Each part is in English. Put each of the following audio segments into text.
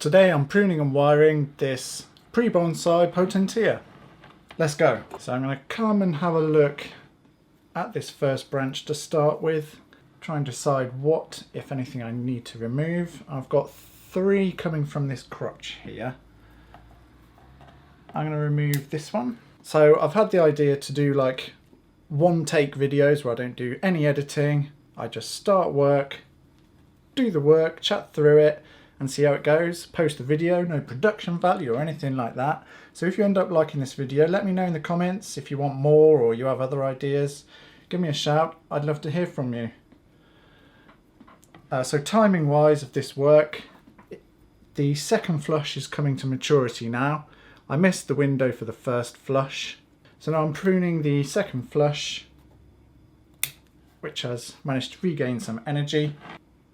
Today I'm pruning and wiring this pre-bonsai Potentilla. Let's go. So I'm going to come and have a look at this first branch to start with. Try and decide what, if anything, I need to remove. I've got 3 coming from this crotch here. I'm going to remove this one. So I've had the idea to do like one take videos where I don't do any editing. I just start work, do the work, chat through it and see how it goes. Post the video, no production value or anything like that. So if you end up liking this video, let me know in the comments if you want more or you have other ideas. Give me a shout, I'd love to hear from you. So timing wise of this work, the second flush is coming to maturity now. I missed the window for the first flush. So now I'm pruning the second flush, which has managed to regain some energy,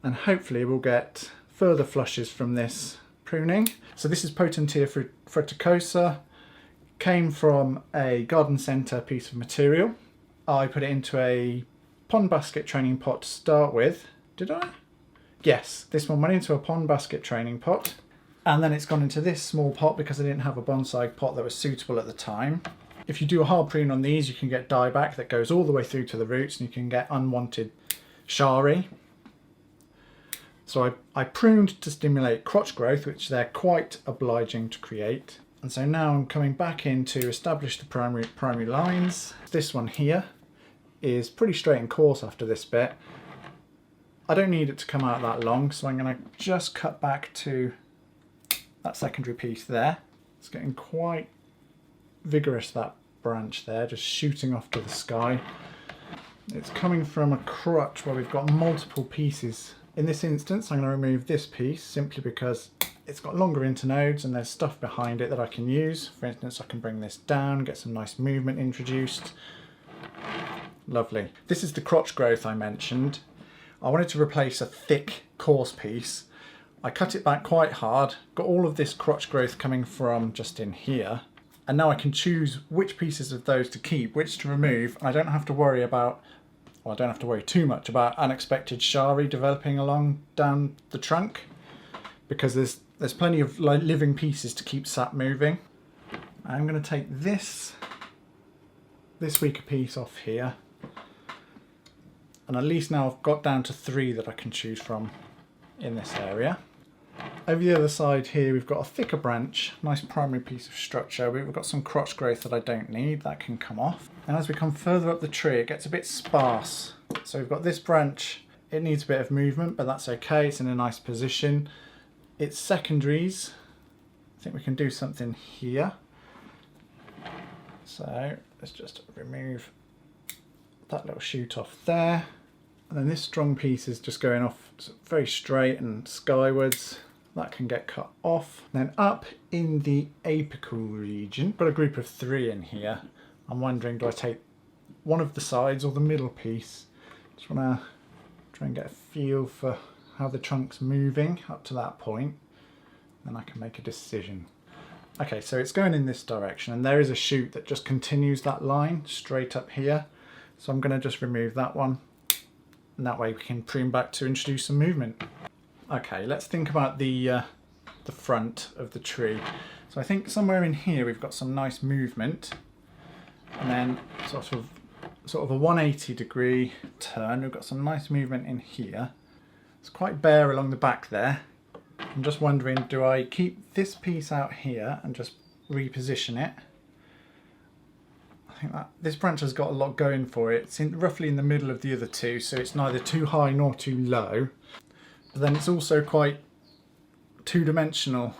and hopefully we'll get further flushes from this pruning. So this is Potentilla fruticosa, came from a garden centre piece of material. I put it into a pond basket training pot to start with. Did I? Yes, this one went into a pond basket training pot, and then it's gone into this small pot because I didn't have a bonsai pot that was suitable at the time. If you do a hard prune on these, you can get dieback that goes all the way through to the roots and you can get unwanted shari. So I pruned to stimulate crotch growth, which they're quite obliging to create. And so now I'm coming back in to establish the primary lines. This one here is pretty straight and coarse after this bit. I don't need it to come out that long, so I'm going to just cut back to that secondary piece there. It's getting quite vigorous, that branch there, just shooting off to the sky. It's coming from a crotch where we've got multiple pieces. In this instance, I'm going to remove this piece simply because it's got longer internodes and there's stuff behind it that I can use. For instance, I can bring this down, get some nice movement introduced. Lovely. This is the crotch growth I mentioned. I wanted to replace a thick, coarse piece. I cut it back quite hard, got all of this crotch growth coming from just in here. And now I can choose which pieces of those to keep, which to remove. I don't have to worry about, well, I don't have to worry too much about unexpected shari developing down the trunk, because there's plenty of living pieces to keep sap moving. I'm going to take this weaker piece off here, and at least now I've got down to 3 that I can choose from in this area. Over the other side here we've got a thicker branch, nice primary piece of structure. We've got some crotch growth that I don't need, that can come off. And as we come further up the tree it gets a bit sparse. So we've got this branch, it needs a bit of movement, but that's okay, it's in a nice position. Its secondaries, I think we can do something here. So let's just remove that little shoot off there. And then this strong piece is just going off very straight and skywards. That can get cut off. Then up in the apical region, got a group of 3 in here. I'm wondering, do I take one of the sides or the middle piece? Just want to try and get a feel for how the trunk's moving up to that point. Then I can make a decision. Okay, so it's going in this direction and there is a shoot that just continues that line straight up here. So I'm going to just remove that one. And that way we can prune back to introduce some movement. Okay, let's think about the front of the tree. So I think somewhere in here we've got some nice movement, and then sort of a 180 degree turn. We've got some nice movement in here. It's quite bare along the back there. I'm just wondering, do I keep this piece out here and just reposition it? I think that this branch has got a lot going for it. It's roughly in the middle of the other 2, so it's neither too high nor too low. But then it's also quite two-dimensional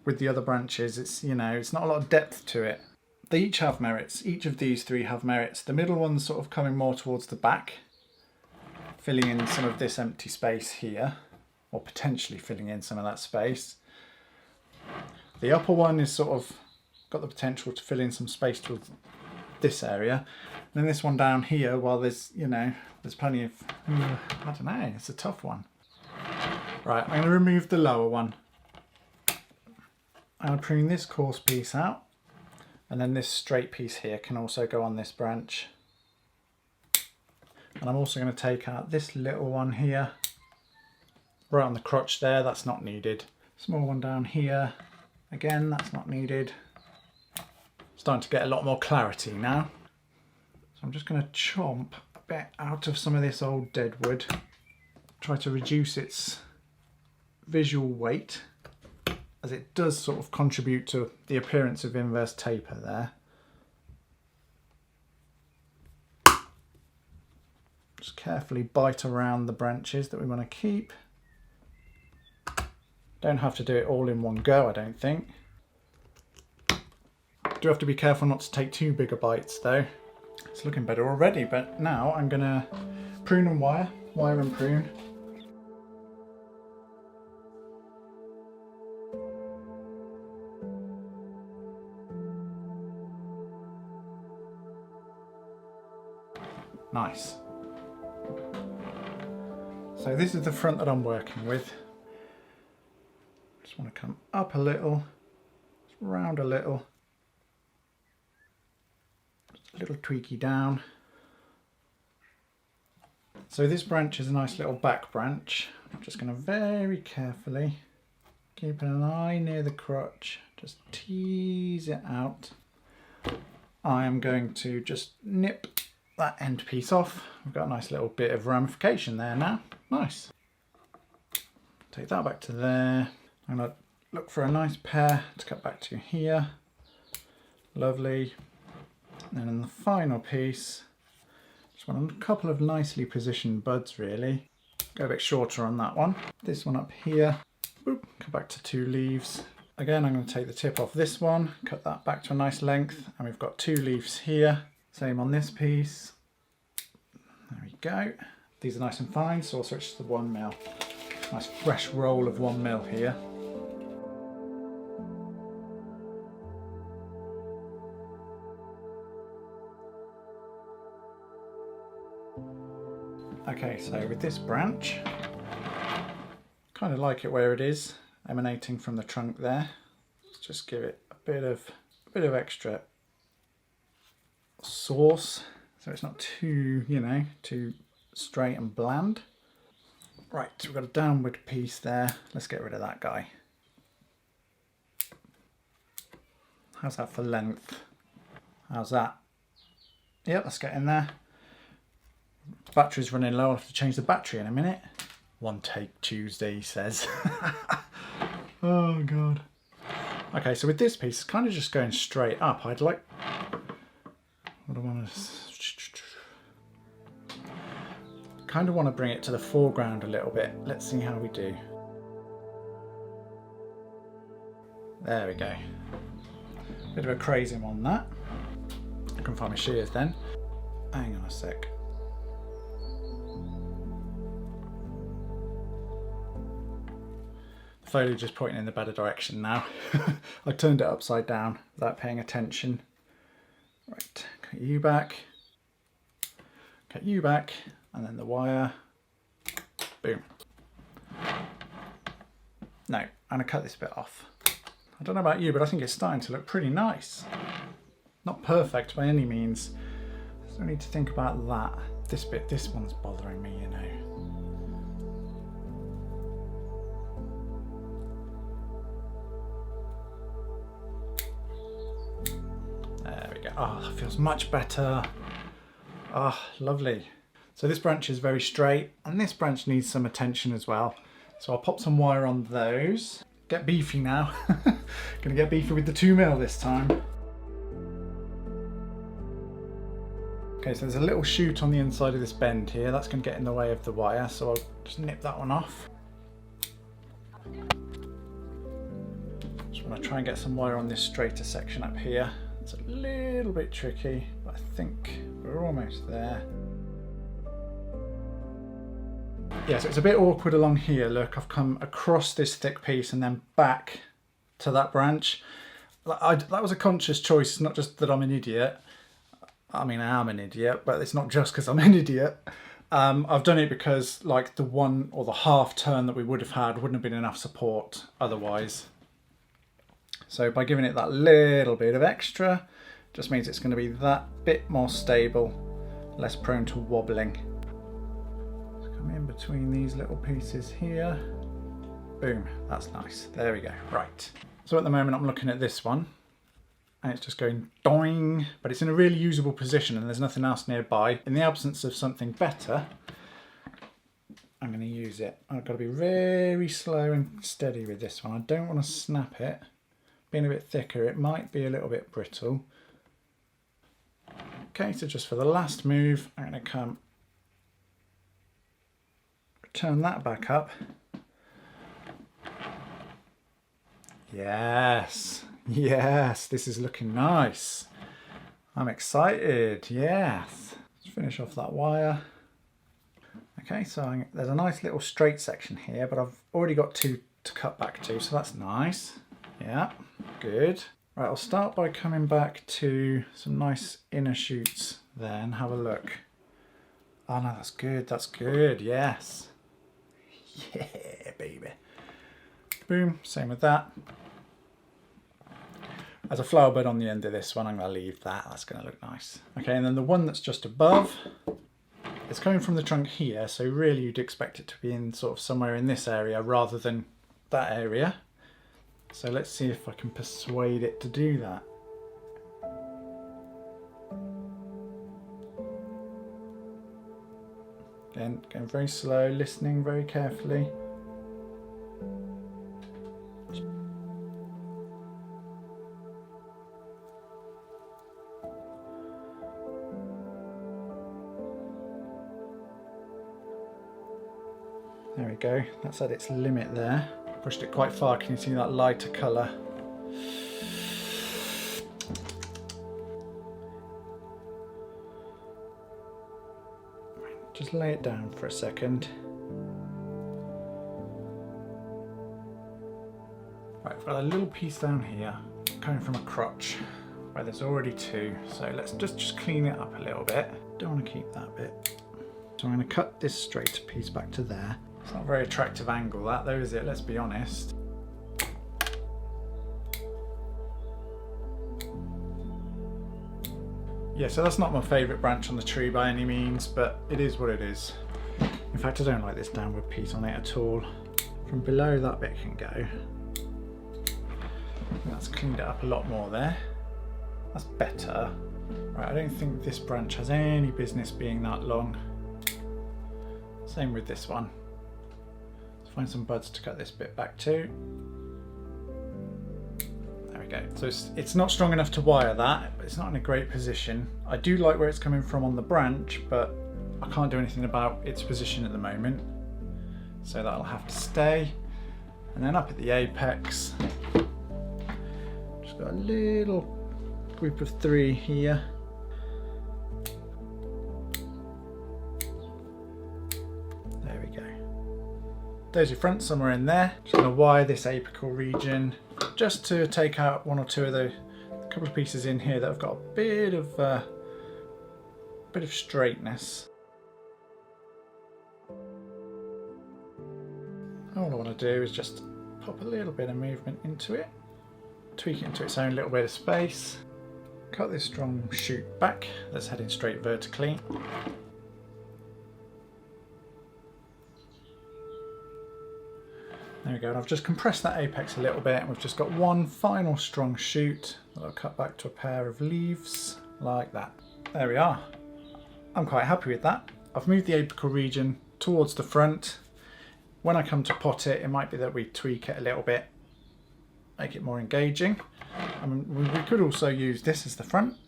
with the other branches. It's, you know, it's not a lot of depth to it. They each have merits. Each of these 3 have merits. The middle one's sort of coming more towards the back, filling in some of this empty space here, or potentially filling in some of that space. The upper one is sort of got the potential to fill in some space towards this area. And then this one down here, well, there's, you know, there's plenty of, I don't know, it's a tough one. Right, I'm going to remove the lower one. I'm going to prune this coarse piece out, and then this straight piece here can also go on this branch. And I'm also going to take out this little one here, right on the crotch there, that's not needed. Small one down here. Again, that's not needed. Starting to get a lot more clarity now. So I'm just going to chomp a bit out of some of this old dead wood. Try to reduce its visual weight, as it does sort of contribute to the appearance of inverse taper there. Just carefully bite around the branches that we want to keep. Don't have to do it all in one go, I don't think. Do have to be careful not to take too big a bites though. It's looking better already, but now I'm going to prune and wire and prune. Nice. So this is the front that I'm working with. Just want to come up a little, round a little, just a little tweaky down. So this branch is a nice little back branch. I'm just going to very carefully, keeping an eye near the crotch, just tease it out. I am going to just nip that end piece off. We've got a nice little bit of ramification there now. Nice. Take that back to there. I'm going to look for a nice pair to cut back to here. Lovely. And then in the final piece, just want a couple of nicely positioned buds really. Go a bit shorter on that one. This one up here. Boop, cut back to 2 leaves. Again, I'm going to take the tip off this one, cut that back to a nice length, and we've got 2 leaves here. Same on this piece. There we go. These are nice and fine, so I'll switch to the 1 mil. Nice fresh roll of 1 mil here. Okay, so with this branch, kind of like it where it is, emanating from the trunk there. Let's just give it a bit of extra sauce, so it's not too, too straight and bland. Right, so we've got a downward piece there. Let's get rid of that guy. How's that for length? How's that? Yep, let's get in there. Battery's running low, I'll have to change the battery in a minute. 1 take Tuesday, he says. Oh god. Okay, so with this piece, it's kind of just going straight up. I'd like... What do I want to... Kind of want to bring it to the foreground a little bit. Let's see how we do. There we go. Bit of a crazy one on that. I can find my shears then. Hang on a sec. The foliage is pointing in the better direction now. I turned it upside down without paying attention. Right, cut you back. Cut you back. And then the wire, boom. No, I'm gonna cut this bit off. I don't know about you, but I think it's starting to look pretty nice. Not perfect by any means. So I need to think about that. This bit, this one's bothering me, There we go. Oh, that feels much better. Ah, oh, lovely. So this branch is very straight, and this branch needs some attention as well. So I'll pop some wire on those. Get beefy now. Gonna get beefy with the 2 mil this time. Okay, so there's a little shoot on the inside of this bend here. That's gonna get in the way of the wire, so I'll just nip that one off. Just wanna try and get some wire on this straighter section up here. It's a little bit tricky, but I think we're almost there. Yeah, so it's a bit awkward along here. Look, I've come across this thick piece and then back to that branch. That was a conscious choice. It's not just that I'm an idiot. I mean, I am an idiot, but it's not just because I'm an idiot. I've done it because like the 1 or the half turn that we would have had wouldn't have been enough support otherwise. So by giving it that little bit of extra, just means it's going to be that bit more stable, less prone to wobbling. In between these little pieces here. Boom, that's nice. There we go, right. So at the moment I'm looking at this one and it's just going doing, but it's in a really usable position and there's nothing else nearby. In the absence of something better, I'm going to use it. I've got to be very slow and steady with this one. I don't want to snap it. Being a bit thicker, it might be a little bit brittle. Okay, so just for the last move, I'm going to come turn that back up. Yes, yes, this is looking nice. I'm excited, yes. Let's finish off that wire. Okay, so there's a nice little straight section here, but I've already got two to cut back to, so that's nice. Yeah, good. Right, I'll start by coming back to some nice inner shoots there and have a look. Oh no, that's good, yes. Yeah, baby. Boom, same with that. There's a flower bud on the end of this one, I'm going to leave that, that's going to look nice. Okay, and then the one that's just above, it's coming from the trunk here, so really you'd expect it to be in sort of somewhere in this area rather than that area. So let's see if I can persuade it to do that. Again, going very slow, listening very carefully. There we go, that's at its limit there. Pushed it quite far, can you see that lighter colour? Just lay it down for a second. Right, I've got a little piece down here coming from a crotch where there's already two, so let's just clean it up a little bit. Don't want to keep that bit. So I'm going to cut this straight piece back to there. It's not a very attractive angle that though, is it? Let's be honest. Yeah, so that's not my favourite branch on the tree by any means, but it is what it is. In fact, I don't like this downward piece on it at all. From below that bit can go. That's cleaned it up a lot more there. That's better. Right, I don't think this branch has any business being that long. Same with this one. Let's find some buds to cut this bit back to. There we go. So it's not strong enough to wire that, but it's not in a great position. I do like where it's coming from on the branch, but I can't do anything about its position at the moment. So that'll have to stay. And then up at the apex, just got a little group of 3 here. There we go. There's your front somewhere in there. Just going to wire this apical region just to take out 1 or 2 of the couple of pieces in here that have got a bit of straightness. All I want to do is just pop a little bit of movement into it, tweak it into its own little bit of space, cut this strong shoot back that's heading straight vertically. There we go, and I've just compressed that apex a little bit and we've just got one final strong shoot that I'll cut back to a pair of leaves like that. There we are. I'm quite happy with that. I've moved the apical region towards the front. When I come to pot it, it might be that we tweak it a little bit, make it more engaging. I mean, we could also use this as the front,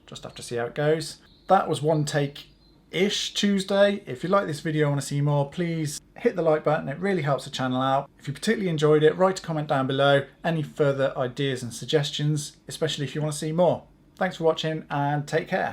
just have to see how it goes. That was one take-ish Tuesday. If you like this video and want to see more, please hit the like button, it really helps the channel out. If you particularly enjoyed it, write a comment down below, any further ideas and suggestions, especially if you want to see more. Thanks for watching and take care.